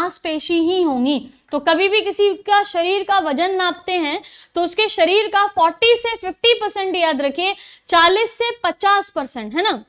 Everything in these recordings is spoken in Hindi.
मांसपेशी ही होंगी। तो कभी भी किसी का शरीर का वजन नापते हैं तो उसके शरीर का 40 से 50% याद रखिए, 40 से 50%, है ना,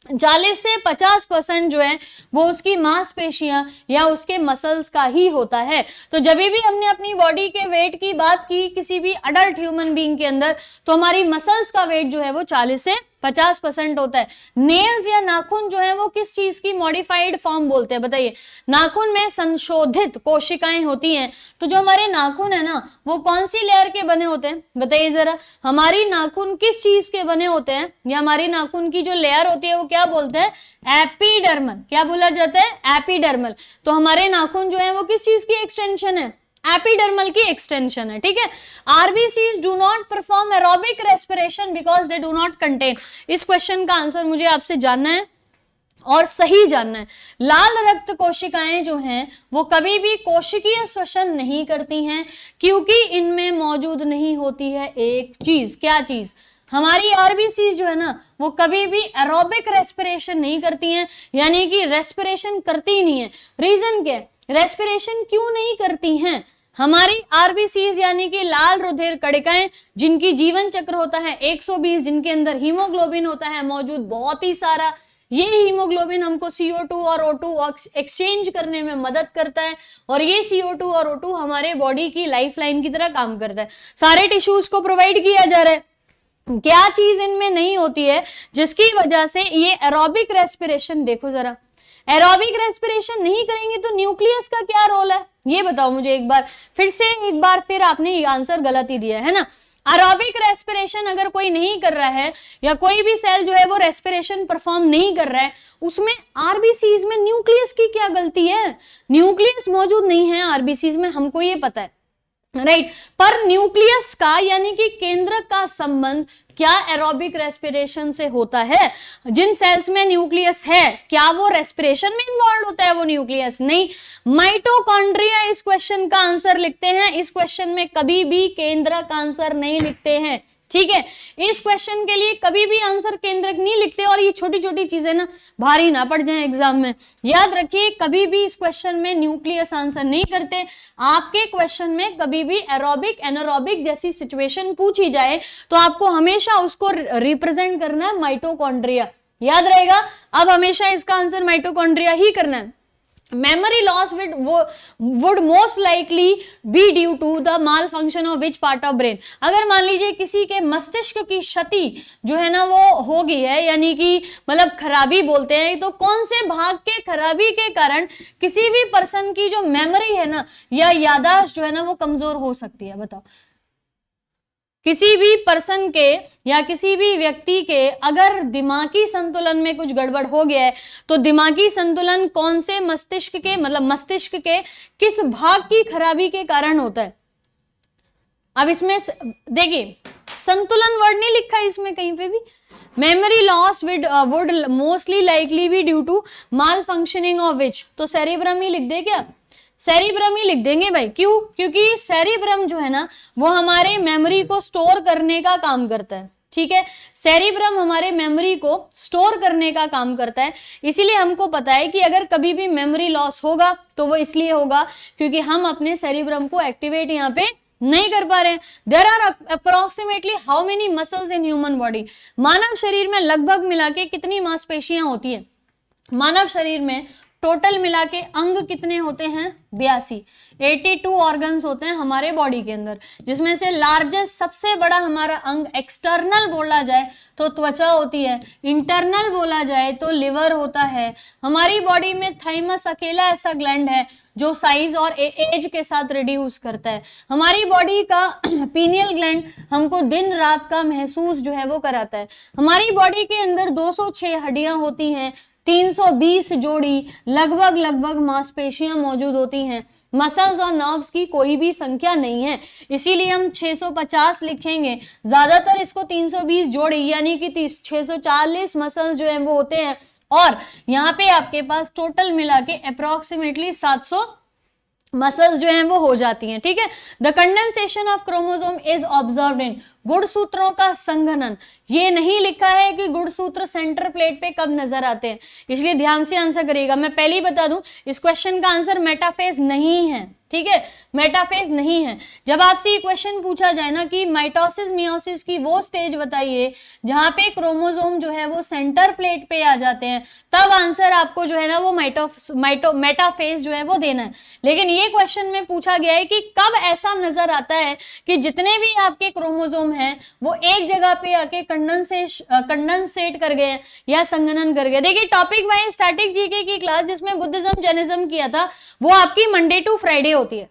40 से 50% जो है वो उसकी मांसपेशियां या उसके मसल्स का ही होता है। तो जब भी हमने अपनी बॉडी के वेट की बात की किसी भी अडल्ट ह्यूमन बीइंग के अंदर, तो हमारी मसल्स का वेट जो है वो 40 से 50% होता है। नेल्स या नाखून जो है वो किस चीज की मॉडिफाइड फॉर्म बोलते हैं, बताइए। नाखून में संशोधित कोशिकाएं होती हैं। तो जो हमारे नाखून है ना वो कौन सी लेयर के बने होते हैं, बताइए जरा। हमारी नाखून किस चीज के बने होते हैं, या हमारी नाखून की जो लेयर होती है वो क्या बोलते हैं, एपिडर्मल। क्या बोला जाता है, एपिडर्मल। तो हमारे नाखून जो है वो किस चीज की एक्सटेंशन है, एपिडर्मल की एक्सटेंशन है, ठीक है। RBCs do not perform aerobic respiration because they do not contain. इस क्वेश्चन का आंसर मुझे आपसे जानना है और सही जानना है। लाल रक्त कोशिकाएं जो हैं वो कभी भी कोशिकीय श्वसन नहीं करती हैं क्योंकि इनमें मौजूद नहीं होती है एक चीज। क्या चीज, हमारी आरबीसी जो है ना वो कभी भी एरोबिक रेस्पिरेशन नहीं करती हैं, यानी कि रेस्पिरेशन करती नहीं है। रीजन क्या है, रेस्पिरेशन क्यों नहीं करती हैं, हमारी आरबीसीज यानी कि लाल रुधिर कणिकाएं जिनकी जीवन चक्र होता है 120, जिनके अंदर हीमोग्लोबिन होता है मौजूद बहुत ही सारा, ये हीमोग्लोबिन हमको CO2 और O2 एक्सचेंज करने में मदद करता है, और ये CO2 और O2 हमारे बॉडी की लाइफलाइन की तरह काम करता है, सारे टिश्यूज को प्रोवाइड किया जा रहा है। क्या चीज इनमें नहीं होती है जिसकी वजह से ये एरोबिक रेस्पिरेशन, देखो जरा, एरोबिक रेस्पिरेशन नहीं करेंगे तो न्यूक्लियस का क्या रोल है, ये बताओ मुझे एक बार फिर आपने ये आंसर गलत ही दिया है ना। एरोबिक रेस्पिरेशन अगर कोई नहीं कर रहा है या कोई भी सेल जो है वो रेस्पिरेशन परफॉर्म नहीं कर रहा है, उसमें आरबीसीज में न्यूक्लियस की क्या गलती है, न्यूक्लियस मौजूद नहीं है आरबीसीज में, हमको ये पता है, राइट। पर न्यूक्लियस का यानी कि केंद्रक का संबंध क्या एरोबिक रेस्पिरेशन से होता है, जिन सेल्स में न्यूक्लियस है क्या वो रेस्पिरेशन में इन्वॉल्व होता है वो न्यूक्लियस, नहीं। माइटोकॉन्ड्रिया इस क्वेश्चन का आंसर लिखते हैं, इस क्वेश्चन में कभी भी केंद्रक आंसर नहीं लिखते हैं, ठीक है। इस क्वेश्चन के लिए कभी भी आंसर केंद्रक नहीं लिखते, और ये छोटी छोटी चीजें ना भारी ना पड़ जाएं एग्जाम में, याद रखिए। कभी भी इस क्वेश्चन में न्यूक्लियस आंसर नहीं करते। आपके क्वेश्चन में कभी भी एरोबिक एनारोबिक जैसी सिचुएशन पूछी जाए तो आपको हमेशा उसको रिप्रेजेंट करना है माइटोकॉन्ड्रिया, याद रहेगा। अब हमेशा इसका आंसर माइटोकॉन्ड्रिया ही करना है। Memory loss would most likely be due to the malfunction of which part of brain। अगर मान लीजिए किसी के मस्तिष्क की क्षति जो है ना वो हो गई है, यानी कि मतलब खराबी बोलते हैं, तो कौन से भाग के खराबी के कारण किसी भी पर्सन की जो मेमोरी है ना या याददाश्त जो है ना वो कमजोर हो सकती है, बताओ। किसी भी पर्सन के या किसी भी व्यक्ति के अगर दिमागी संतुलन में कुछ गड़बड़ हो गया है तो दिमागी संतुलन कौन से मस्तिष्क के, मतलब मस्तिष्क के किस भाग की खराबी के कारण होता है। अब इसमें देखिए संतुलन वर्ड नहीं लिखा है इसमें कहीं पे भी। Memory loss would mostly likely be due to malfunctioning of which, तो सेरिब्रम ही लिख दे क्या, सेरिब्रम ही लिख देंगे भाई। क्यों, क्योंकि सेरिब्रम जो है ना वो हमारे मेमोरी को स्टोर करने का काम करता है, ठीक है। सेरिब्रम हमारे मेमोरी को स्टोर करने का काम करता है, इसीलिए हमको पता है कि अगर कभी भी मेमोरी लॉस होगा तो वो इसलिए होगा क्योंकि हम अपने सेरिब्रम को एक्टिवेट यहाँ पे नहीं कर पा रहे हैं। There are approximately how many muscles in human body, मानव शरीर में लगभग मिला के कितनी मांसपेशियां होती है, मानव शरीर में टोटल मिला के अंग कितने होते हैं, 82। 82 ऑर्गन्स होते हैं हमारे बॉडी के अंदर, जिसमें से लार्जेस्ट सबसे बड़ा हमारा अंग एक्सटर्नल बोला जाए तो त्वचा होती है, इंटरनल बोला जाए तो लिवर होता है। हमारी बॉडी में थाइमस अकेला ऐसा ग्लैंड है जो साइज और एज के साथ रिड्यूस करता है। हमारी बॉडी का पीनियल ग्लैंड हमको दिन रात का महसूस जो है वो कराता है। हमारी बॉडी के अंदर 206 हड्डियां होती हैं, 320 जोड़ी लगभग मांसपेशियां मौजूद होती हैं। मसल्स और नर्व्स की कोई भी संख्या नहीं है, इसीलिए हम 650 लिखेंगे। ज्यादातर इसको 320 जोड़ी यानी कि 640 मसल्स जो है वो होते हैं, और यहाँ पे आपके पास टोटल मिला के अप्रोक्सीमेटली 700 मसल्स जो हैं वो हो जाती हैं, ठीक है। The condensation of chromosome is observed in, गुणसूत्रों का संघनन, ये नहीं लिखा है कि गुणसूत्र सेंटर प्लेट पे कब नजर आते हैं, इसलिए ध्यान से आंसर करिएगा। मैं पहले ही बता दूं इस क्वेश्चन का आंसर मेटाफेज नहीं है, ठीक है, मेटाफेज नहीं है। जब आपसे ये क्वेश्चन पूछा जाए ना कि माइटोसिस मियोसिस की वो स्टेज बताइए जहां पे क्रोमोसोम जो है वो सेंटर प्लेट पे आ जाते हैं, तब आंसर आपको जो है ना वो मेटाफेज जो है वो देना है। लेकिन ये क्वेश्चन में पूछा गया है कि कब ऐसा नजर आता है कि जितने भी आपके क्रोमोसोम हैं वो एक जगह पे आके कंडेंसेट कर गए या संघनन कर गए। देखिए टॉपिक वाइज स्टैटिक जीके की क्लास जिसमें बुद्धिज्म जैनिज्म किया था वो आपकी मंडे टू फ्राइडे होती है।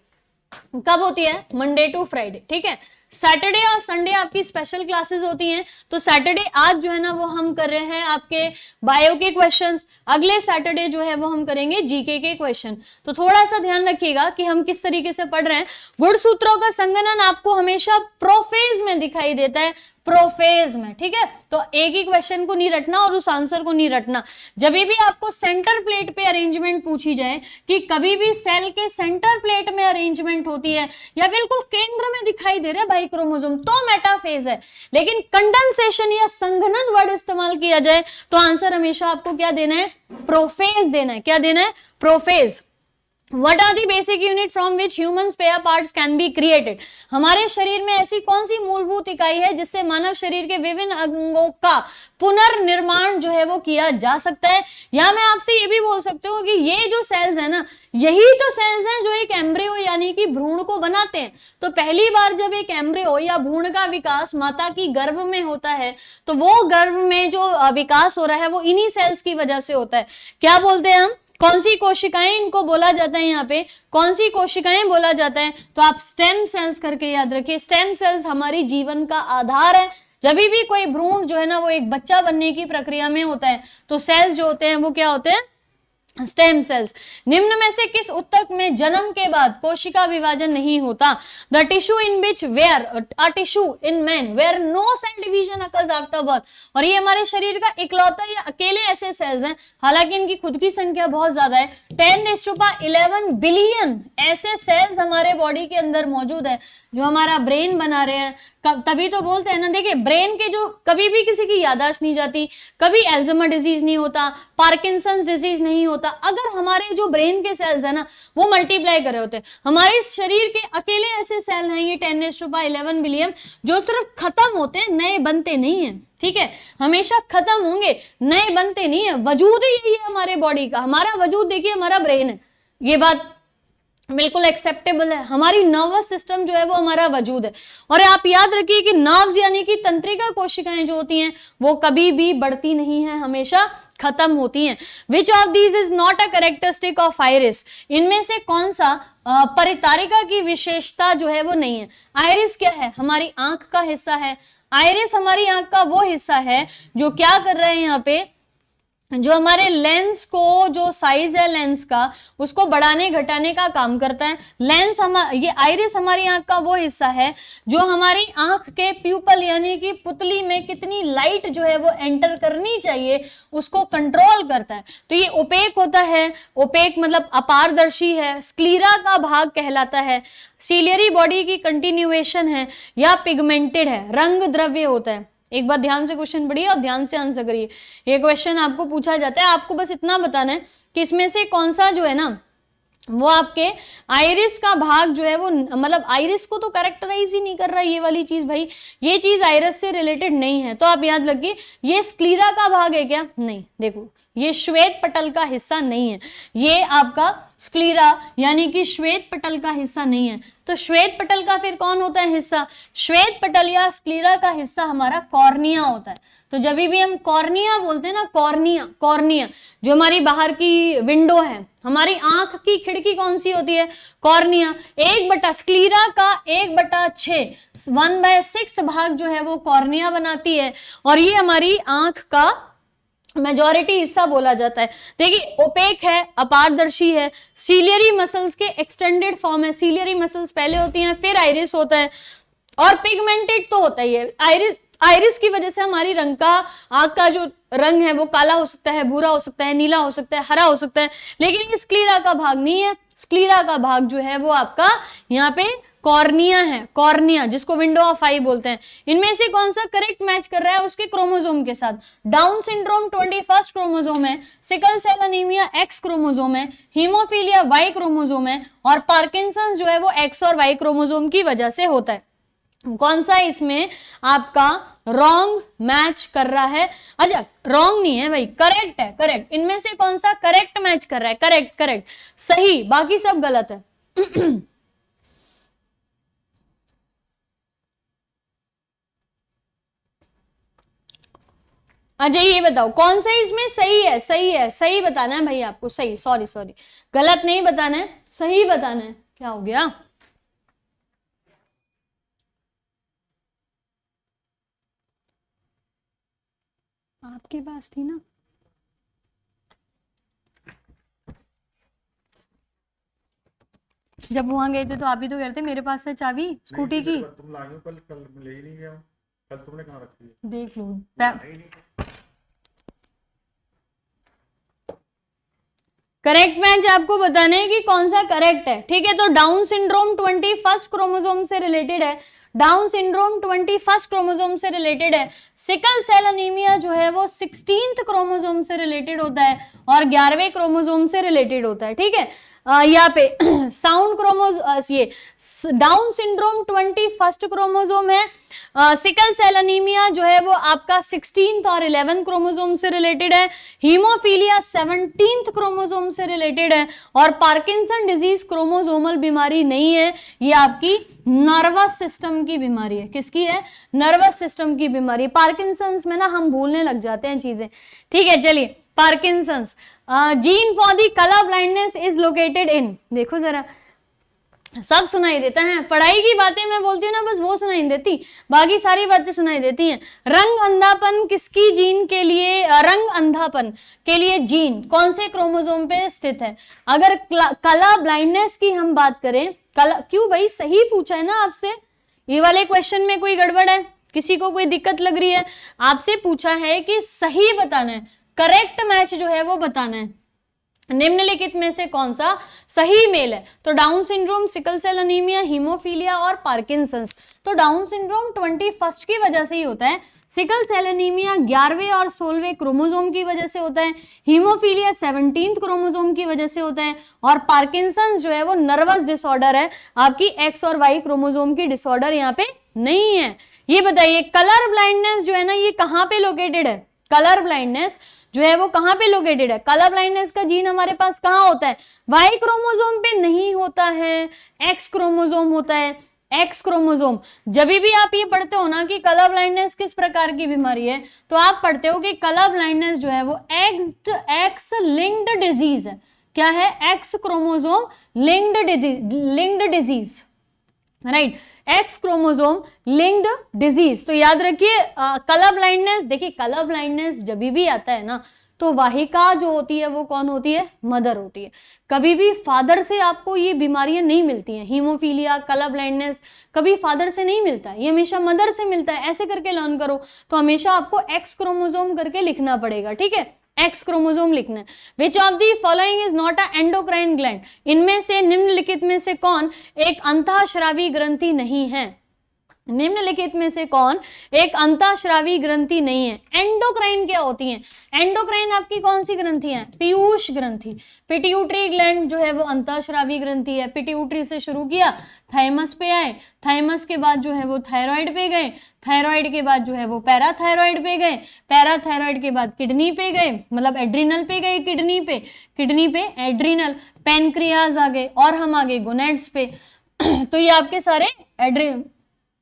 कब होती है? मंडे टू फ्राइडे, ठीक है। सैटरडे और संडे आपकी स्पेशल क्लासेस होती हैं। तो सैटरडे आज जो है ना वो हम कर रहे हैं आपके बायो के क्वेश्चंस, अगले सैटरडे जो है वो हम करेंगे जीके के क्वेश्चन। तो थोड़ा सा ध्यान रखिएगा कि हम किस तरीके से पढ़ रहे हैं। गुणसूत्रों का संघनन आपको हमेशा प्रोफेज में दिखाई देता है, प्रोफेज में, ठीक है। तो एक ही क्वेश्चन को नहीं रटना और उस आंसर को नहीं रटना। जब भी आपको सेंटर प्लेट पे अरेंजमेंट पूछी जाए कि कभी भी सेल के सेंटर प्लेट में अरेंजमेंट होती है या बिल्कुल केंद्र में दिखाई दे रहा है भाई क्रोमोसोम, तो मेटाफेज है। लेकिन कंडेंसेशन या संघनन वर्ड इस्तेमाल किया जाए तो आंसर हमेशा आपको क्या देना है? प्रोफेज देना है। क्या देना है? Prophase. What are the basic unit from which human spare parts can be created? हमारे शरीर में ऐसी कौन सी मूलभूत इकाई है जिससे मानव शरीर के विभिन्न अंगों का पुनर्निर्माण जो है वो किया जा सकता है? या मैं आपसे ये भी बोल सकती हूँ कि ये जो सेल्स है ना, यही तो सेल्स हैं जो एक एम्ब्रियो यानी कि भ्रूण को बनाते हैं। तो पहली बार जब एक एम्ब्रियो या भ्रूण का विकास माता की गर्भ में होता है तो वो गर्भ में जो विकास हो रहा है वो इन्हीं सेल्स की वजह से होता है। क्या बोलते हैं हम? कौन सी कोशिकाएं इनको बोला जाता है? यहाँ पे कौन सी कोशिकाएं बोला जाता है? तो आप स्टेम सेल्स करके याद रखिए। स्टेम सेल्स हमारी जीवन का आधार है। जब भी कोई भ्रूण जो है ना वो एक बच्चा बनने की प्रक्रिया में होता है तो सेल्स जो होते हैं वो क्या होते हैं? Stem cells. निम्न में से किस ऊतक में जन्म के बाद कोशिका विभाजन नहीं होता? The tissue in which where a tissue in man where no cell division occurs after birth. और ये हमारे शरीर का इकलौता या अकेले ऐसे सेल्स हैं, हालांकि इनकी खुद की संख्या बहुत ज्यादा है, 10⁻11 बिलियन ऐसे सेल्स हमारे बॉडी के अंदर मौजूद है जो हमारा ब्रेन बना रहे हैं। तभी तो बोलते हैं ना, देखिए ब्रेन के जो कभी भी किसी की याददाश्त नहीं जाती, कभी एल्जाइमर डिजीज नहीं होता, पार्किंसंस डिजीज नहीं होता, अगर हमारे जो ब्रेन के सेल्स है ना वो मल्टीप्लाई कर रहे होते हैं। हमारे शरीर के अकेले ऐसे सेल हैं ये 10⁻11 बिलियन जो सिर्फ खत्म होते हैं, नए बनते नहीं है, ठीक है। हमेशा खत्म होंगे, नए बनते नहीं है। वजूद ही यही है हमारे बॉडी का। हमारा वजूद देखिए हमारा ब्रेन है, ये बात बिल्कुल एक्सेप्टेबल है। हमारी नर्वस सिस्टम जो है वो हमारा वजूद है। और आप याद रखिए कि नर्व्स यानी कि तंत्रिका कोशिकाएं जो होती हैं वो कभी भी बढ़ती नहीं है, हमेशा खत्म होती हैं। Which of these is not a characteristic of iris? इनमें से कौन सा परितारिका की विशेषता जो है वो नहीं है? आइरिस क्या है? हमारी आंख का हिस्सा है। आइरिस हमारी आंख का वो हिस्सा है जो क्या कर रहे हैं यहाँ पे, जो हमारे लेंस को, जो साइज है लेंस का उसको बढ़ाने घटाने का काम करता है। लेंस ये आइरिस हमारी आंख का वो हिस्सा है जो हमारी आंख के प्यूपल यानी कि पुतली में कितनी लाइट जो है वो एंटर करनी चाहिए उसको कंट्रोल करता है। तो ये ओपेक होता है, ओपेक मतलब अपारदर्शी है, स्क्लीरा का भाग कहलाता है, सीलियरी बॉडी की कंटिन्यूएशन है या पिगमेंटेड है, रंग द्रव्य होता है। एक बार ध्यान से क्वेश्चन पढ़िए और ध्यान से आंसर करिए। ये क्वेश्चन आपको पूछा जाता है, आपको बस इतना बताना है कि इसमें से कौन सा जो है ना वो आपके आइरिस का भाग जो है वो, मतलब आइरिस को तो कैरेक्टराइज ही नहीं कर रहा ये वाली चीज, भाई ये चीज आइरिस से रिलेटेड नहीं है। तो आप याद रखिए ये स्क्लीरा का भाग है क्या? नहीं, देखो ये श्वेत पटल का हिस्सा नहीं है, ये आपका स्क्लीरा यानी कि श्वेत पटल का हिस्सा नहीं है। तो श्वेत पटल का फिर कौन होता है हिस्सा? श्वेत पटल या स्क्लीरा का हिस्सा हमारा कॉर्निया होता है। तो जब भी हम कॉर्निया बोलते हैं ना, कॉर्निया जो हमारी बाहर की विंडो है, हमारी आंख की खिड़की कौन सी होती है? कॉर्निया। 1/, स्क्लीरा का 1/6 1/6 भाग जो है वो कॉर्निया बनाती है और ये हमारी आंख का मेजॉरिटी हिस्सा बोला जाता है। देखिए ओपेक है, अपारदर्शी है, सीलियरी मसल्स के एक्सटेंडेड फॉर्म है। सीलियरी मसल्स पहले होती हैं फिर आइरिस होता है, और पिगमेंटेड तो होता ही है। आइरिस की वजह से हमारी रंग का, आंख का जो रंग है वो काला हो सकता है, भूरा हो सकता है, नीला हो सकता है, हरा हो सकता है, लेकिन ये स्क्लीरा का भाग नहीं है। स्क्लीरा का भाग जो है वो आपका यहाँ पे कॉर्निया है, कॉर्निया, जिसको विंडो ऑफ आई बोलते हैं। इनमें से कौन सा करेक्ट मैच कर रहा है उसके क्रोमोसोम के साथ? डाउन सिंड्रोम 21 क्रोमोसोम है, sickle cell anaemia X chromosome है, हीमोफीलिया वाई क्रोमोसोम है, और पार्किंसंस जो है वो एक्स और वाई क्रोमोसोम की वजह से होता है। कौन सा इसमें आपका रॉन्ग मैच कर रहा है? अच्छा, रॉन्ग नहीं है भाई, करेक्ट है, करेक्ट। इनमें से कौन सा करेक्ट मैच कर रहा है? करेक्ट, करेक्ट, सही, बाकी सब गलत है। अच्छा ये बताओ कौन सा इसमें सही है? सही है, सही बताना है भाई आपको, सही, सॉरी सॉरी, गलत नहीं बताना है, सही बताना है। क्या हो गया? आपके पास थी ना? जब वहां गए थे तो आप ही तो कह रहे थे मेरे पास है चाबी स्कूटी की। तुम लाई हो कल ले ही नहीं गया हूं। कल तुमने कहां रखी है? देख लो। करेक्ट मैच आपको बताना है कि कौन सा करेक्ट है, ठीक है? तो डाउन सिंड्रोम 21 क्रोमोसोम से रिलेटेड है, डाउन सिंड्रोम 21 क्रोमोसोम से रिलेटेड है। सिकल सेल अनीमिया जो है वो 16th क्रोमोसोम से रिलेटेड होता है और 11वें क्रोमोसोम से रिलेटेड होता है, ठीक है? यहाँ पे साउंड क्रोमोसोम, ये डाउन सिंड्रोम 21 क्रोमोसोम है। सिकल सेल अनीमिया जो है वो आपका 16th और 11th क्रोमोसोम से रिलेटेड है। हीमोफीलिया 17th क्रोमोसोम से रिलेटेड है। और पार्किंसन डिजीज क्रोमोसोमल बीमारी नहीं है, ये आपकी नर्वस सिस्टम की बीमारी है। किसकी है? नर्वस सिस्टम की बीमारी। पार्किंसंस में ना हम भूलने लग जाते हैं चीजें, ठीक है? चलिए, Parkinson's gene for the colour blindness is located in, देखो जरा, सब सुनाई देता है। पढ़ाई की बातें मैं बोलती हूँ ना, बस वो सुनाई देती, बाकी सारी बातें सुनाई देती हैं। रंग अंधापन किसकी जीन के लिए, रंग अंधापन के लिए जीन कौन से क्रोमोसोम पे स्थित है? अगर कलर ब्लाइंडनेस की हम बात करें, कलर, क्यों भाई, सही पूछा है ना आपसे, ये वाले क्वेश्चन में कोई गड़बड़ है? किसी को कोई दिक्कत लग रही है? आपसे पूछा है कि सही बताना है, करेक्ट मैच जो है वो बताना है। निम्नलिखित में से कौन सा सही मेल है? तो Down syndrome, sickle cell anaemia, haemophilia और पार्किंसंस। तो डाउन सिंड्रोम 21 की वजह से ही होता है। सिकल सेल एनीमिया 11वें और 16वें क्रोमोसोम की वजह से होता है। हीमोफीलिया 17th क्रोमोसोम की वजह से होता है। और पार्किंसंस जो है वो नर्वस डिसऑर्डर है, आपकी एक्स और वाई क्रोमोसोम की डिसऑर्डर यहाँ पे नहीं है। ये बताइए कलर ब्लाइंडनेस जो है ना, ये कहाँ पे लोकेटेड है? कलर ब्लाइंडनेस जो है वो कहां पे लोकेटेड है? कलर ब्लाइंडनेस का जीन हमारे पास कहां होता है? वाई क्रोमोसोम पे नहीं होता है, एक्स क्रोमोसोम होता है। एक्स क्रोमोसोम, जब भी आप ये पढ़ते हो ना कि कलर ब्लाइंडनेस किस प्रकार की बीमारी है, तो आप पढ़ते हो कि कलर ब्लाइंडनेस जो है वो एक्स लिंक्ड डिजीज है। क्या है? X chromosome linked disease, right? X chromosome linked disease. तो याद रखिए कलर ब्लाइंडनेस, देखिए कलर ब्लाइंडनेस जब भी आता है ना, तो वाहिका जो होती है वो कौन होती है? मदर होती है। कभी भी फादर से आपको ये बीमारियां नहीं मिलती हैं। हीमोफीलिया, कलर ब्लाइंडनेस कभी फादर से नहीं मिलता है, ये हमेशा मदर से मिलता है। ऐसे करके लर्न करो, तो हमेशा आपको एक्स क्रोमोसोम करके लिखना पड़ेगा, ठीक है? एक्स क्रोमोसोम लिखना है। Which of the following is not a endocrine gland? इनमें से, निम्नलिखित में से कौन एक अंतःस्रावी ग्रंथि नहीं है? निम्नलिखित में से कौन एक अंतःस्रावी ग्रंथि नहीं है? एंडोक्राइन क्या होती है? एंडोक्राइन आपकी कौन सी ग्रंथि है? पीयूष ग्रंथि। पिट्यूटरी ग्लैंड जो है वो अंतःस्रावी ग्रंथि है। पिट्यूटरी से शुरू किया, थाइमस पे आए, थाइमस के बाद जो है वो थायराइड पे गए, थायराइड के बाद जो है वो पैराथायराइड पे गए, पैराथायराइड के बाद किडनी पे गए, मतलब एड्रिनल पे गए, किडनी पे एड्रिनल, पैनक्रियाज आ गए, और हम आ गए गोनेड्स पे। तो ये आपके सारे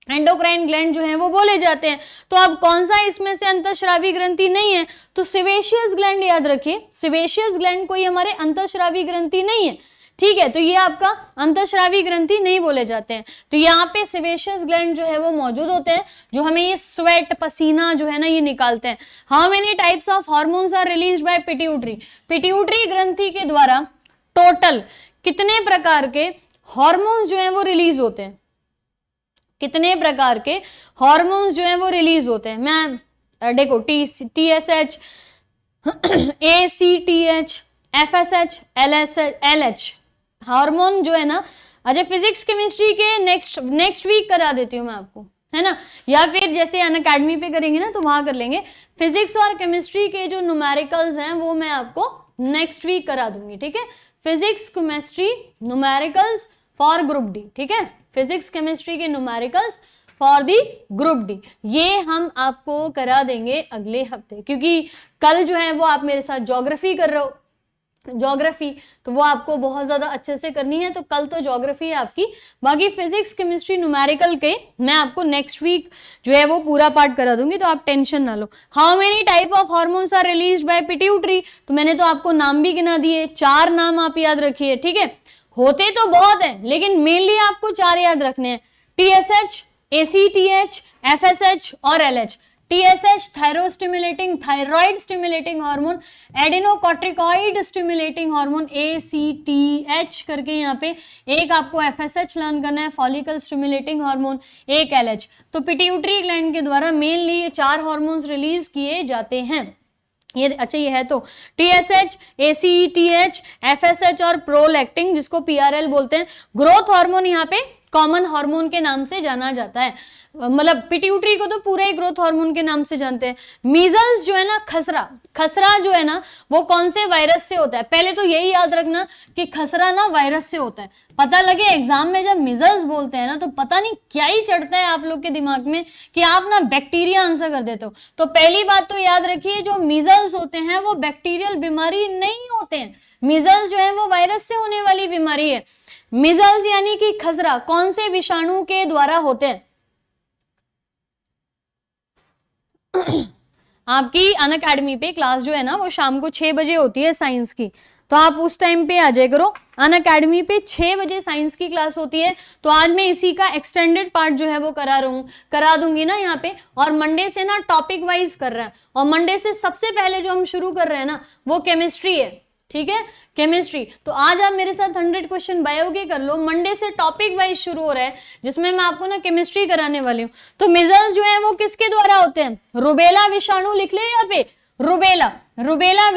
एंडोक्राइन ग्लैंड जो है वो बोले जाते हैं। तो अब कौन सा इसमें से अंतःस्रावी ग्रंथि नहीं है? तो सेबेशियस ग्लैंड याद रखिए, सेबेशियस ग्लैंड कोई हमारे अंतःस्रावी ग्रंथि नहीं है, ठीक है? तो ये आपका अंतःस्रावी ग्रंथि नहीं बोले जाते हैं। तो यहाँ पे सेबेशियस ग्लैंड जो है वो मौजूद होते हैं, जो हमें ये स्वेट, पसीना जो है ना ये निकालते हैं। How many types of hormones are released by pituitary? Pituitary ग्रंथि के द्वारा टोटल कितने प्रकार के हार्मोन्स जो है वो रिलीज होते हैं? कितने प्रकार के हार्मोन्स जो है वो रिलीज होते हैं। मैं देखो TSH, ACTH, FSH, LH hormone जो है ना, अच्छा फिजिक्स केमिस्ट्री के नेक्स्ट वीक करा देती हूँ मैं आपको, है ना, या फिर जैसे अनअकैडमी पे करेंगे ना तो वहां कर लेंगे। फिजिक्स और केमिस्ट्री के जो न्यूमेरिकल्स हैं वो मैं आपको नेक्स्ट वीक करा दूंगी, ठीक है। Physics chemistry numericals for group D, ठीक है, फिजिक्स केमिस्ट्री के numericals for the group D, ये हम आपको करा देंगे अगले हफ्ते, क्योंकि कल जो है वो आप मेरे साथ ज्योग्राफी कर रहे हो, ज्योग्राफी तो वो आपको बहुत ज्यादा अच्छे से करनी है, तो कल तो ज्योग्राफी है आपकी, बाकी फिजिक्स केमिस्ट्री न्यूमेरिकल के मैं आपको नेक्स्ट वीक जो है वो पूरा पार्ट करा दूंगी, तो आप टेंशन ना लो। How many type of hormones are released by pituitary, तो मैंने तो आपको नाम भी गिना दिए, 4 नाम आप याद रखिए, ठीक है। होते तो बहुत है लेकिन मेनली आपको 4 याद रखने हैं, TSH, ACTH, FSH और LH। TSH thyrostimulating thyroid stimulating hormone, adrenocorticoid stimulating hormone ACTH करके यहाँ पे, एक आपको FSH लर्न करना है फॉलिकल स्टिमुलेटिंग हार्मोन, एक LH। तो पिट्यूटरी ग्लैंड के द्वारा मेनली ये 4 हार्मोन्स रिलीज किए जाते हैं। ये अच्छा ये है तो TSH, ACTH, FSH और प्रोलैक्टिन जिसको PRL बोलते हैं। ग्रोथ हार्मोन यहाँ पे कॉमन हार्मोन के नाम से जाना जाता है, मतलब पिट्यूटरी को तो पूरे ग्रोथ हार्मोन के नाम से जानते हैं। मीजल्स जो है ना, खसरा जो है ना वो कौन से वायरस से होता है, पहले तो यही याद रखना कि खसरा ना वायरस से होता है। पता लगे एग्जाम में जब मीजल्स बोलते हैं ना तो पता नहीं क्या ही चढ़ता है आप लोग के दिमाग में कि आप ना बैक्टीरिया आंसर कर देते हो। तो पहली बात तो याद रखिए, जो मीजल्स होते हैं वो बैक्टीरियल बीमारी नहीं होते हैं, मीजल्स जो है वो वायरस से होने वाली बीमारी है। मीजल्स यानी कि खसरा कौन से विषाणु के द्वारा होते हैं? आपकी अनअकैडमी पे क्लास जो है ना वो शाम को 6 बजे होती है साइंस की, तो आप उस टाइम पे आ जाए करो। अनअकैडमी पे 6 बजे साइंस की क्लास होती है, तो आज मैं इसी का एक्सटेंडेड पार्ट जो है वो करा दूंगी ना यहाँ पे। और मंडे से ना टॉपिक वाइज कर रहा है, और मंडे से सबसे पहले जो हम शुरू कर रहे हैं ना वो केमिस्ट्री है, ठीक है, केमिस्ट्री। तो आज आप मेरे साथ 100 क्वेश्चन बायो के कर लो, मंडे से टॉपिक वाइज शुरू हो रहा है जिसमें मैं आपको ना केमिस्ट्री कराने वाली हूँ। तो मीजल्स जो है वो किसके द्वारा होते हैं? रुबेला विषाणु लिख ले यहाँ पे, रुबेला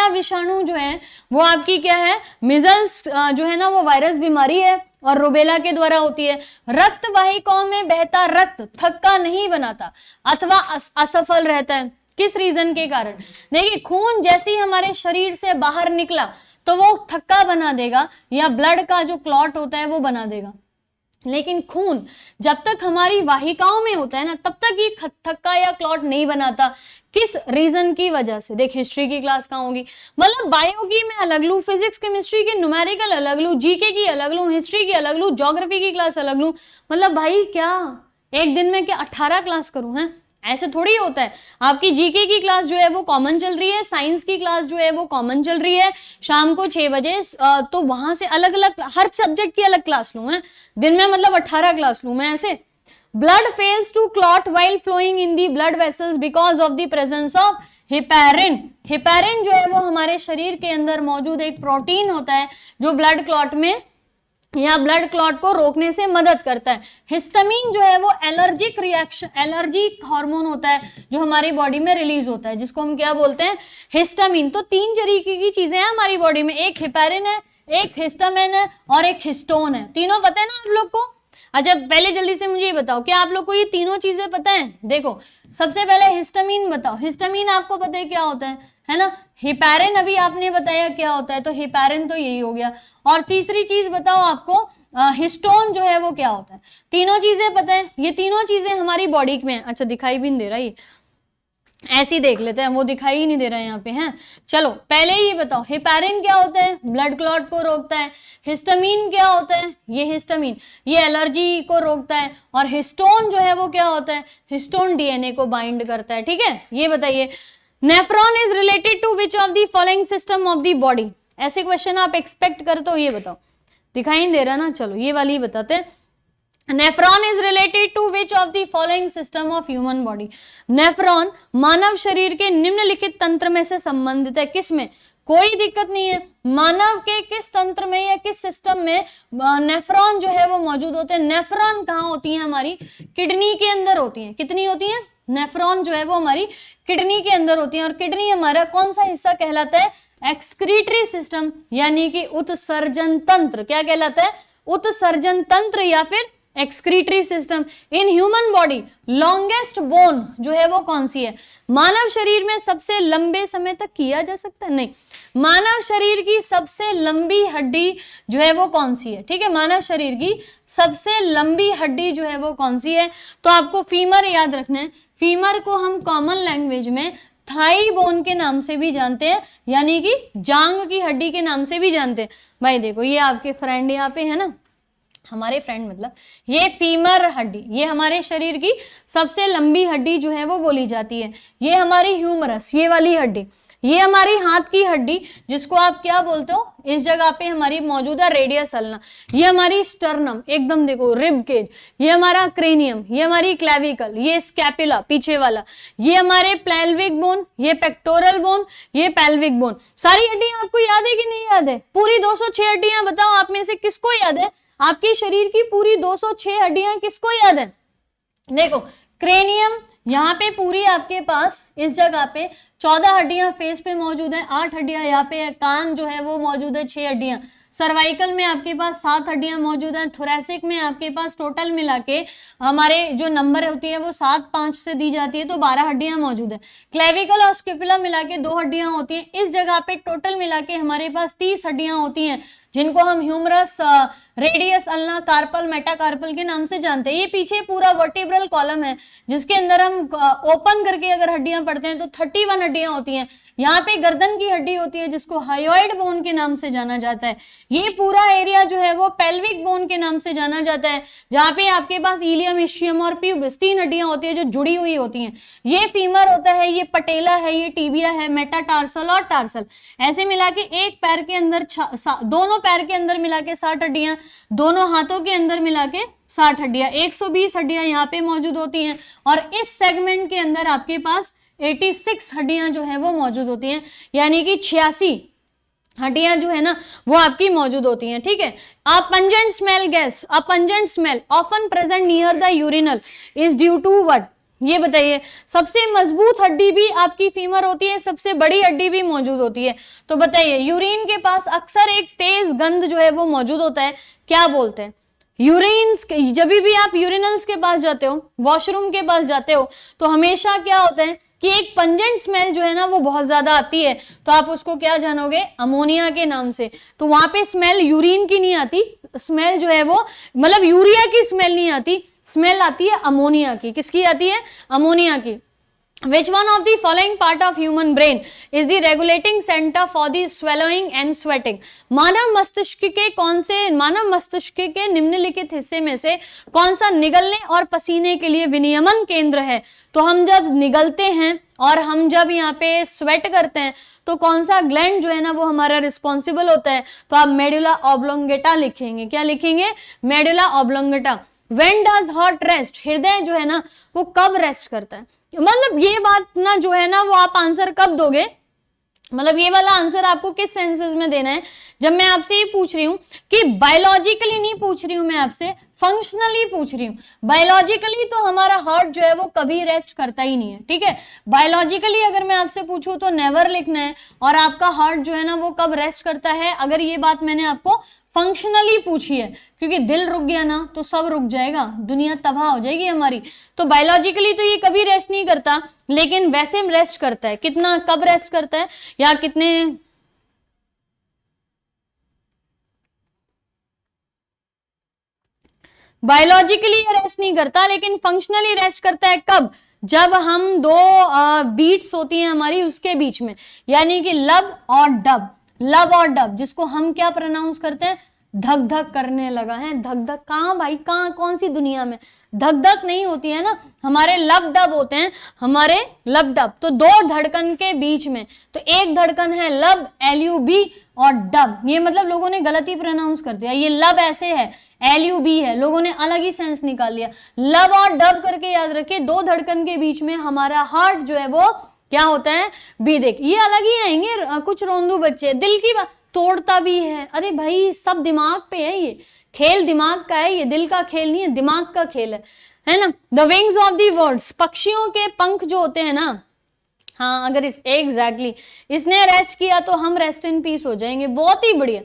विषाणु जो है वो आपकी क्या है, मीजल्स जो है ना वो वायरस बीमारी है और रुबेला के द्वारा होती है। रक्त वाहिकाओं में बहता रक्त थक्का नहीं बनाता अथवा असफल रहता है, किस रीजन के कारण? देखिए खून जैसे ही हमारे शरीर से बाहर निकला तो वो थक्का बना देगा या ब्लड का जो क्लॉट होता है वो बना देगा, लेकिन खून जब तक हमारी वाहिकाओं में होता है ना तब तक ये थक्का या क्लॉट नहीं बनाता। किस रीजन की वजह से? देख हिस्ट्री की क्लास कहाँ होगी, मतलब बायो की मैं अलग लूं, फिजिक्स केमिस्ट्री की न्यूमेरिकल अलग लूं, जीके की अलग लूं, हिस्ट्री की अलग लूं, ज्योग्राफी की क्लास अलग लूं, मतलब भाई क्या एक दिन में क्या 18 क्लास करूं? है ऐसे थोड़ी होता है। आपकी जीके की क्लास जो है वो कॉमन चल रही है, साइंस की क्लास जो है वो कॉमन चल रही है शाम को 6 बजे, तो वहां से अलग अलग हर सब्जेक्ट की अलग क्लास लूं मैं दिन में, मतलब 18 क्लास लूं मैं ऐसे। Blood fails to clot while flowing in the blood vessels because of the presence of heparin. Heparin जो है वो हमारे शरीर के अंदर मौजूद एक प्रोटीन होता है जो ब्लड क्लॉट में या ब्लड क्लॉट को रोकने से मदद करता है। हिस्टामिन जो है वो एलर्जिक रिएक्शन, एलर्जिक हार्मोन होता है जो हमारी बॉडी में रिलीज होता है, जिसको हम क्या बोलते हैं? हिस्टामिन। तो 3 तरीके की चीजें हैं हमारी बॉडी में, एक हिपैरिन है, एक हिस्टामिन है और एक हिस्टोन है। तीनों पता है ना आप लोग को? अच्छा पहले जल्दी से मुझे ये बताओ, क्या आप लोग को ये तीनों चीजें पता है? देखो सबसे पहले हिस्टामिन बताओ, हिस्टामिन आपको पता है क्या होता है ना? हिपैरिन अभी आपने बताया क्या होता है, तो हिपैरिन तो यही हो गया। और तीसरी चीज बताओ आपको, हिस्टोन जो है वो क्या होता है? तीनों चीजें पता है, ये तीनों चीजें हमारी बॉडी में। अच्छा दिखाई भी नहीं दे रहा, ये ऐसे ही देख लेते हैं, वो दिखाई ही नहीं दे रहा है यहाँ पे है। चलो पहले ये बताओ, हिपैरिन क्या होता है? ब्लड क्लॉट को रोकता है। हिस्टामिन क्या होता है? ये हिस्टामिन ये एलर्जी को रोकता है। और हिस्टोन जो है वो क्या होता है? हिस्टोन डीएनए को बाइंड करता है, ठीक है। ये बताइए nephron is related to which of the following system of the body? ऐसे क्वेश्चन आप एक्सपेक्ट करते हो, ये बताओ। दिखाई नहीं दे रहा ना, चलो ये वाली बताते हैं। Nephron is related to which of the following system of human body? Nephron मानव शरीर के निम्नलिखित तंत्र में से संबंधित है, किसमें? कोई दिक्कत नहीं है। मानव के किस तंत्र में या किस सिस्टम में नेफ्रॉन जो है वो मौजूद होते हैं? नेफ्रॉन कहाँ होती है? हमारी किडनी के अंदर होती है। कितनी होती है? नेफ्रॉन जो है वो हमारी किडनी के अंदर होती है। और किडनी हमारा कौन सा हिस्सा कहलाता है? एक्सक्रीटरी सिस्टम, यानी कि उत्सर्जन तंत्र। क्या कहलाता है? उत्सर्जन तंत्र या फिर एक्सक्रीटरी सिस्टम। इन ह्यूमन बॉडी लॉन्गेस्ट बोन जो है वो कौन सी है? मानव शरीर में सबसे लंबे समय तक किया जा सकता है? नहीं। मानव शरीर की सबसे लंबी हड्डी जो है वो कौन सी है? ठीक है, मानव शरीर की सबसे लंबी हड्डी जो है वो कौन सी है? तो आपको फीमर याद रखना है। फीमर को हम कॉमन लैंग्वेज में थाई बोन के नाम से भी जानते हैं, यानी कि जांग की हड्डी के नाम से भी जानते हैं। भाई देखो, ये आपके फ्रेंड यहाँ पे है ना, हमारे फ्रेंड मतलब ये फीमर हड्डी, ये हमारे शरीर की सबसे लंबी हड्डी जो है वो बोली जाती है। ये हमारी ह्यूमरस, ये वाली हड्डी, ये हमारी हाथ की हड्डी जिसको आप क्या बोलते हो? इस जगह पे हमारी मौजूद है रेडियस अल्ना। ये हमारी स्टर्नम, एकदम देखो रिब केज। ये हमारा क्रेनियम, ये हमारी क्लेविकल, ये स्कैपुला पीछे वाला, ये हमारे पेल्विक बोन, ये पेक्टोरल बोन, ये पेल्विक बोन। सारी हड्डियां आपको याद है कि नहीं याद है? पूरी 206 हड्डियां बताओ आप में से किसको याद है? आपके शरीर की पूरी 206 हड्डियां किसको याद है? देखो, क्रेनियम यहाँ पे पूरी आपके पास इस जगह पे 14 हड्डियां फेस पे मौजूद है, 8 हड्डियां यहाँ पे, कान जो है वो मौजूद है 6 हड्डियां, सर्वाइकल में आपके पास 7 हड्डियां मौजूद हैं, थोरेसिक में आपके पास टोटल मिला के हमारे जो नंबर होती है वो 7 5 से दी जाती है, तो 12 हड्डियां मौजूद है। क्लेविकल और स्कैपुला मिला के 2 हड्डियां होती हैं। इस जगह पे टोटल मिला के हमारे पास 30 हड्डियां होती हैं, जिनको हम humerus, radius ulna, carpal, metacarpal के नाम से जानते हैं। ये पीछे पूरा वर्टिब्रल कॉलम है जिसके अंदर हम ओपन करके अगर हड्डियां पढ़ते हैं तो 31 हड्डियां होती हैं। यहाँ पे गर्दन की हड्डी होती है जिसको हायोइड बोन के नाम से जाना जाता है। ये पूरा एरिया जो है वो पेल्विक बोन के नाम से जाना जाता है, जहाँ पे आपके पास इलियम, इस्चियम और प्यूबिस 3 हड्डियां होती है जो जुड़ी हुई होती हैं। ये फीमर होता है, ये पटेला है, ये टीबिया है, मेटाटार्सल और टार्सल। ऐसे मिला के एक पैर के अंदर, दोनों पैर के अंदर मिला के 60 हड्डियां, दोनों हाथों के अंदर मिला के 60 हड्डियां, 120 हड्डियां यहाँ पे मौजूद होती हैं। और इस सेगमेंट के अंदर आपके पास 86 हड्डियां जो है वो मौजूद होती हैं, यानी कि 86 हड्डियां जो है ना वो आपकी मौजूद होती हैं। ठीक है, a pungent smell gas, a pungent smell often present near the urinal is due to what? ये बताइए। सबसे मजबूत हड्डी भी आपकी फीमर होती है, सबसे बड़ी हड्डी भी मौजूद होती है, तो बताइए यूरिन के पास अक्सर एक तेज गंध जो है वो मौजूद होता है, क्या बोलते हैं? यूरिन्स, जब भी आप यूरिनल्स के पास जाते हो, वॉशरूम के पास जाते हो, तो हमेशा क्या होता है कि एक पंजेंट स्मेल जो है ना वो बहुत ज्यादा आती है, तो आप उसको क्या जानोगे? अमोनिया के नाम से। तो वहां पे स्मेल यूरिन की नहीं आती, स्मेल जो है वो मतलब यूरिया की स्मेल नहीं आती, स्मेल आती है अमोनिया की। किसकी आती है? अमोनिया की। Which one of the following part of human brain is the regulating center for the swallowing and sweating? मानव मस्तिष्क के निम्नलिखित हिस्से में से कौन सा निगलने और पसीने के लिए विनियमन केंद्र है? तो हम जब निगलते हैं और हम जब यहाँ पे स्वेट करते हैं तो कौन सा ग्लैंड जो है ना वो हमारा रिस्पॉन्सिबल होता है? तो आप मेडुला ऑब्लोंगेटा लिखेंगे। क्या लिखेंगे? Medulla oblongata. When does heart rest? हृदय जो है ना वो कब रेस्ट करता है? मतलब ये बात ना जो है ना वो आप आंसर कब दोगे? मतलब ये वाला आंसर आपको किस सेंसेस में देना है? जब मैं आपसे ये पूछ रही हूँ कि बायोलॉजिकली नहीं पूछ रही हूँ मैं आपसे, फंक्शनली पूछ रही हूँ। बायोलॉजिकली तो हमारा हार्ट जो है वो कभी रेस्ट करता ही नहीं है। ठीक है, बायोलॉजिकली अगर मैं आपसे पूछूं तो नेवर लिखना है, और आपका हार्ट जो है ना वो कब रेस्ट करता है, अगर ये बात मैंने आपको फंक्शनली पूछी है, क्योंकि दिल रुक गया ना तो सब रुक जाएगा, दुनिया तबाह हो जाएगी हमारी। तो बायोलॉजिकली तो ये कभी रेस्ट नहीं करता, लेकिन वैसे रेस्ट करता है। कितना, कब रेस्ट करता है, या कितने? बायोलॉजिकली रेस्ट नहीं करता, लेकिन फंक्शनली रेस्ट करता है। कब? जब हम दो बीट्स होती हैं हमारी उसके बीच में, यानी कि लब और डब। लब और डब जिसको हम क्या प्रोनाउंस करते हैं? धक धक करने लगा है। धक धक कहाँ भाई, कहाँ, कौन सी दुनिया में? धक धक नहीं होती है ना, हमारे लब डब होते हैं, हमारे लब डब। तो 2 धड़कन के बीच में, तो एक धड़कन है लब, LUB, और डब। ये मतलब लोगों ने गलत ही प्रोनाउंस कर दिया, ये लब ऐसे है, LUB है, लोगों ने अलग ही सेंस निकाल लिया। लब और डब करके याद रखिए, 2 धड़कन के बीच में हमारा हार्ट जो है वो क्या होता है, बी। देख ये अलग ही आएंगे कुछ रोंदू बच्चे, दिल की बात तोड़ता भी है। अरे भाई सब दिमाग पे है, ये खेल दिमाग का है, ये दिल का खेल नहीं है, दिमाग का खेल है ना। The wings of the birds, पक्षियों के पंख जो होते हैं ना, हाँ अगर एग्जैक्टली इसने रेस्ट किया तो हम रेस्ट इन पीस हो जाएंगे, बहुत ही बढ़िया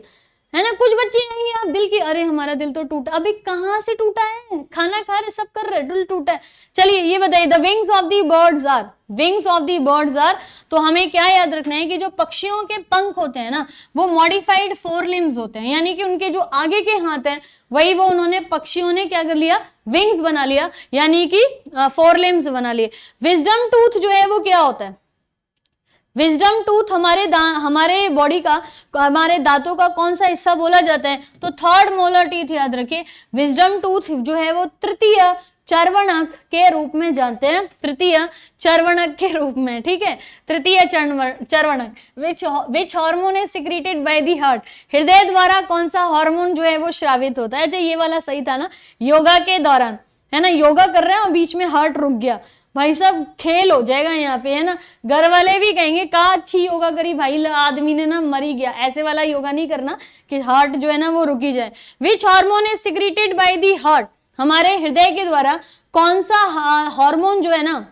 है ना। कुछ बच्चे आएंगे आप दिल की, अरे हमारा दिल तो टूटा, अभी कहाँ से टूटा है, खाना खा रहे सब कर रहे, दिल टूटा है। चलिए ये बताइए, the wings of the birds are, wings of the birds are, तो हमें क्या याद रखना है कि जो पक्षियों के पंख होते हैं ना वो मॉडिफाइड फोर लिम्स होते हैं, यानी कि उनके जो आगे के हाथ हैं वही वो उन्होंने पक्षियों ने क्या कर लिया, विंग्स बना लिया, यानी कि फोर लिम्स बना लिए। विजडम टूथ जो है वो क्या होता है, विजडम टूथ हमारे बॉडी का, हमारे दांतों का कौन सा हिस्सा बोला जाता है, तो थर्ड मोलर टीथ याद रखिए। विजडम टूथ जो है वो तृतीय चर्वणक के रूप में जानते हैं, तृतीय चर्वणक के रूप में, ठीक है, तृतीय चर्वणक। Which hormone is secreted by the heart, हृदय द्वारा कौन सा हार्मोन जो है वो स्रावित होता है। अच्छा ये वाला सही था ना, योगा के दौरान, है ना, योगा कर रहे हैं और बीच में हार्ट रुक गया, भाई साहब खेल हो जाएगा यहाँ पे, है ना। घर वाले भी कहेंगे का अच्छी योगा करी भाई, आदमी ने ना मर ही गया, ऐसे वाला योगा नहीं करना कि हार्ट जो है ना वो रुकी जाए। विच hormone is secreted by the heart, हमारे हृदय के द्वारा कौन सा हार्मोन जो है ना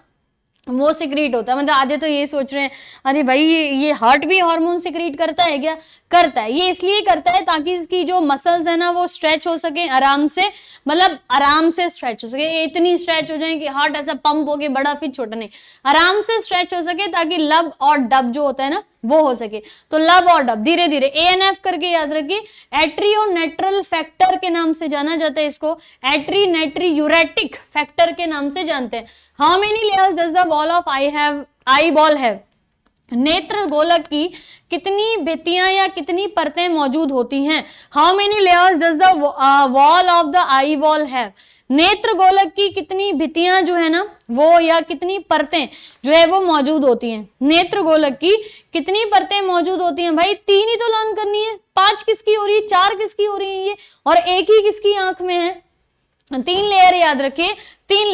वो सिक्रीट होता है। मतलब आधे तो ये सोच रहे हैं अरे भाई ये हार्ट भी हार्मोन सिक्रीट करता है क्या, करता है। ये इसलिए करता है ताकि इसकी जो मसल्स है ना वो स्ट्रेच हो सके आराम से, मतलब आराम से स्ट्रेच हो सके, इतनी स्ट्रेच हो जाए कि हार्ट ऐसा पंप होके बड़ा फिर छोटा नहीं, आराम से स्ट्रेच हो सके ताकि लब और डब जो होता है ना वो हो सके। तो लब और डब धीरे धीरे ANF करके याद रखिए, एट्रियोनेट्रल फैक्टर के नाम से जाना जाता है इसको, एट्रीनेट्रीयूरेटिक फैक्टर के नाम से जानते हैं। How many layers does the wall of eye ball have, नेत्र गोलक की कितनी भित्तियां या कितनी परतें मौजूद होती हैं। How many layers does the wall of the eye ball have, नेत्र गोलक की कितनी भित्तियां जो है ना वो या कितनी परतें जो है वो मौजूद होती हैं। नेत्र गोलक की कितनी परतें मौजूद होती हैं, भाई 3 ही तो लर्न करनी है, 5 किसकी हो रही है, 4 किसकी हो रही है ये, और एक ही किसकी आंख में है। 3 लेयर याद रखिए, 3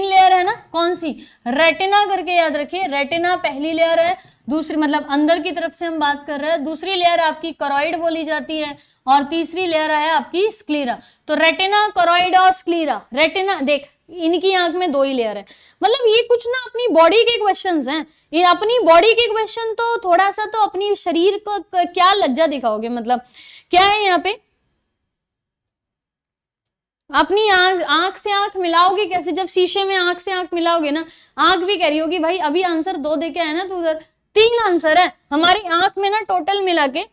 लेयर है ना, कौन सी, रेटिना करके याद रखिए। रेटिना पहली लेयर है, दूसरी मतलब अंदर की तरफ से हम बात कर रहे हैं, दूसरी लेयर आपकी करोइड बोली जाती है, और तीसरी लेयर है आपकी स्क्लीरा। तो रेटिना, करोइड और स्क्लीरा। रेटिना देख इनकी आंख में 2 ही लेयर है। मतलब ये कुछ ना अपनी बॉडी के क्वेश्चंस हैं, ये अपनी बॉडी के क्वेश्चन, तो थोड़ा सा तो अपनी शरीर को क्या लज्जा दिखाओगे, मतलब क्या है यहाँ पे, अपनी आंख से आंख मिलाओगे कैसे, जब शीशे में आंख से आंख मिलाओगे ना, आंख भी कह रही होगी भाई अभी आंसर 2 देके आया ना तो उधर 3 आंसर है। हमारी आंख में ना टोटल मिला के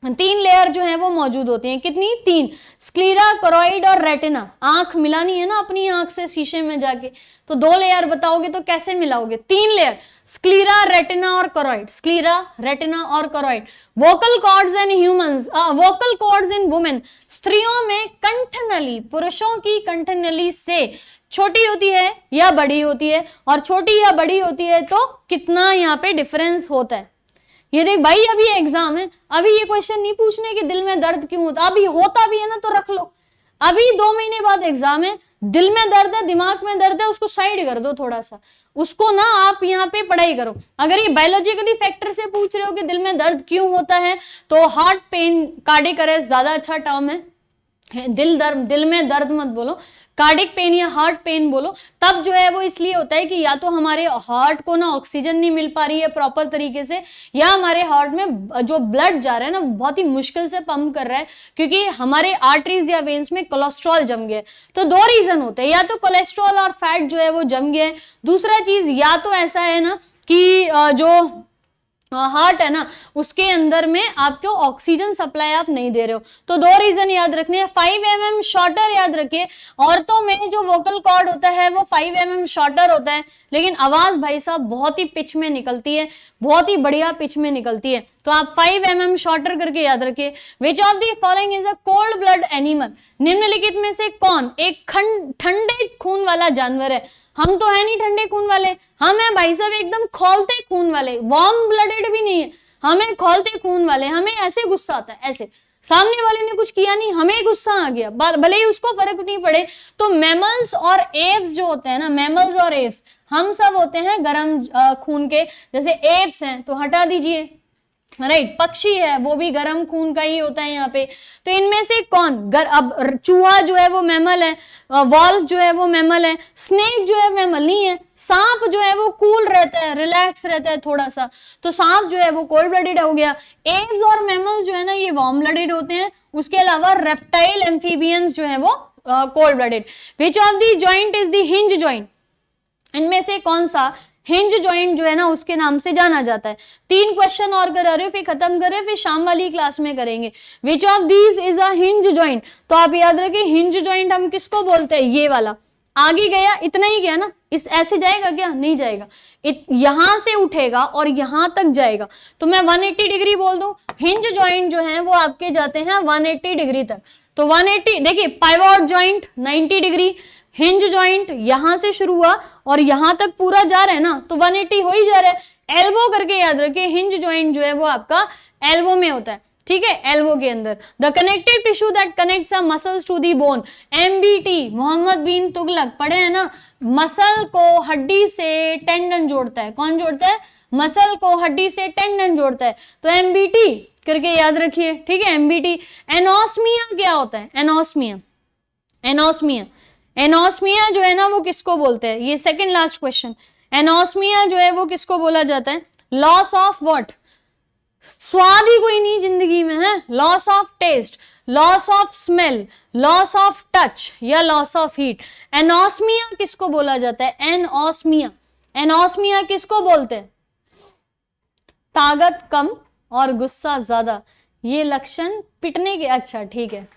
3 लेयर जो है वो मौजूद होती हैं, कितनी, 3, स्क्लीरा, करोइड और रेटिना। आंख मिलानी है ना अपनी आंख से शीशे में जाके, तो 2 लेयर बताओगे तो कैसे मिलाओगे, 3 लेयर, स्क्लीरा, रेटिना और करोइड, स्क्लीरा, रेटिना और choroid. Vocal cords in humans, vocal cords in women, स्त्रियों में कंठनली, पुरुषों की कंठनली से छोटी होती है या बड़ी होती है, और छोटी या बड़ी होती है तो कितना यहाँ पे डिफरेंस होता है। ये देख भाई अभी एग्जाम है, अभी ये क्वेश्चन नहीं पूछने कि दिल में दर्द क्यों होता, अभी होता भी है ना तो रख लो, अभी 2 महीने बाद एग्जाम है, दिल में दर्द है, दिमाग में दर्द है, उसको साइड कर दो थोड़ा सा, उसको ना आप यहाँ पे पढ़ाई करो। अगर ये बायोलॉजिकली फैक्टर से पूछ रहे हो कि दिल में दर्द क्यों होता है, तो हार्ट पेन, कार्डिक अरेस्ट ज्यादा अच्छा टर्म है, दिल में दर्द मत बोलो, कार्डिक पेन या हार्ट पेन बोलो। तब जो है वो इसलिए होता है कि या तो हमारे हार्ट को ना ऑक्सीजन नहीं मिल पा रही है प्रॉपर तरीके से, या हमारे हार्ट में जो ब्लड जा रहा है ना बहुत ही मुश्किल से पंप कर रहा है, क्योंकि हमारे आर्टरीज या वेन्स में कोलेस्ट्रॉल जम गया है। तो 2 रीजन होते हैं, या तो कोलेस्ट्रॉल और फैट जो है वो जम गया है, दूसरा चीज या तो ऐसा है ना कि जो हार्ट है ना उसके अंदर में आपको ऑक्सीजन सप्लाई आप नहीं दे रहे हो। तो 2 रीजन याद रखने हैं। 5 mm शॉर्टर याद रखिए, औरतों में जो वोकल कॉर्ड होता है वो 5 mm शॉर्टर होता है, लेकिन आवाज भाई साहब बहुत ही पिच में निकलती है, बहुत ही बढ़िया पिच में निकलती है। तो आप 5 mm शॉर्टर करके याद रखिए। विच of the following is a cold blood animal, निम्नलिखित में से कौन एक ठंडे खून वाला जानवर है। हम तो है नहीं ठंडे खून वाले, हम है भाई साहब एकदम खौलते खून वाले, वार्म ब्लडेड भी नहीं है, हमें खौलते खून वाले, हमें ऐसे गुस्सा आता है ऐसे, सामने वाले ने कुछ किया नहीं, हमें गुस्सा आ गया, भले ही उसको फर्क नहीं पड़े। तो मैमल्स और एव्स जो होते हैं ना, मैमल्स और एव्स, हम सब होते हैं गर्म खून के। जैसे एव्स हैं तो हटा दीजिए, राइट। पक्षी है वो भी गर्म खून का ही होता है यहाँ पे। तो इनमें से कौन अब चूहा जो है वो मैमल है, वॉल्व जो है वो मैमल है, स्नेक जो है मैमल नहीं है, सांप जो है वो कूल रहता है, रिलैक्स रहता है थोड़ा सा, तो सांप जो है वो कोल्ड ब्लडेड हो गया। एव्स और मैमल्स जो है ना ये वार्म ब्लडेड होते हैं। उसके अलावा रेप्टाइल एम्फीबियंस जो है वो cold blooded. Which of the joint is the hinge joint, इनमें से कौन सा हिंज जॉइंट जो है ना उसके नाम से जाना जाता है। 3 क्वेश्चन और करा रहे हो, फिर खत्म कर रहे हो, फिर शाम वाली क्लास में करेंगे। Which of these is a hinge joint, तो आप याद रखिए हिंज जॉइंट हम किसको बोलते हैं, ये वाला। आगे गया, इतना ही गया ना, इस ऐसे जाएगा क्या, नहीं जाएगा, यहां से उठेगा और यहां तक जाएगा। तो मैं 180 डिग्री बोल दूं, हिंज जॉइंट जो है वो आपके जाते हैं 180 डिग्री तक। तो 180, देखिए pivot joint 90 degree, hinge joint यहां से शुरू हुआ और यहां तक पूरा जा रहा है ना, तो 180 हो ही जा रहा है। एल्बो करके याद रखिए, हिंज जॉइंट जो है वो आपका एल्बो में होता है, ठीक है, एल्बो के अंदर। The connective tissue that connects a muscles to the bone, MBT, Muhammad bin Tughlaq पढ़े हैं ना, मसल को हड्डी से टेंडन जोड़ता है। कौन जोड़ता है, मसल को हड्डी से टेंडन जोड़ता है, तो एमबीटी करके याद रखिए, ठीक है, एमबीटी। एनोस्मिया क्या होता है, एनोस्मिया, एनोस्मिया, एनोस्मिया जो है ना वो किसको बोलते हैं, ये सेकंड लास्ट क्वेश्चन। एनोस्मिया जो है वो किसको बोला जाता है, लॉस ऑफ व्हाट, स्वाद ही कोई नहीं जिंदगी में है, loss of taste, loss of smell, loss of touch या लॉस ऑफ हीट। एनोस्मिया किसको बोला जाता है, एनोस्मिया, एनोस्मिया किसको बोलते हैं, ताकत कम और गुस्सा ज्यादा, ये लक्षण पिटने के, अच्छा ठीक है।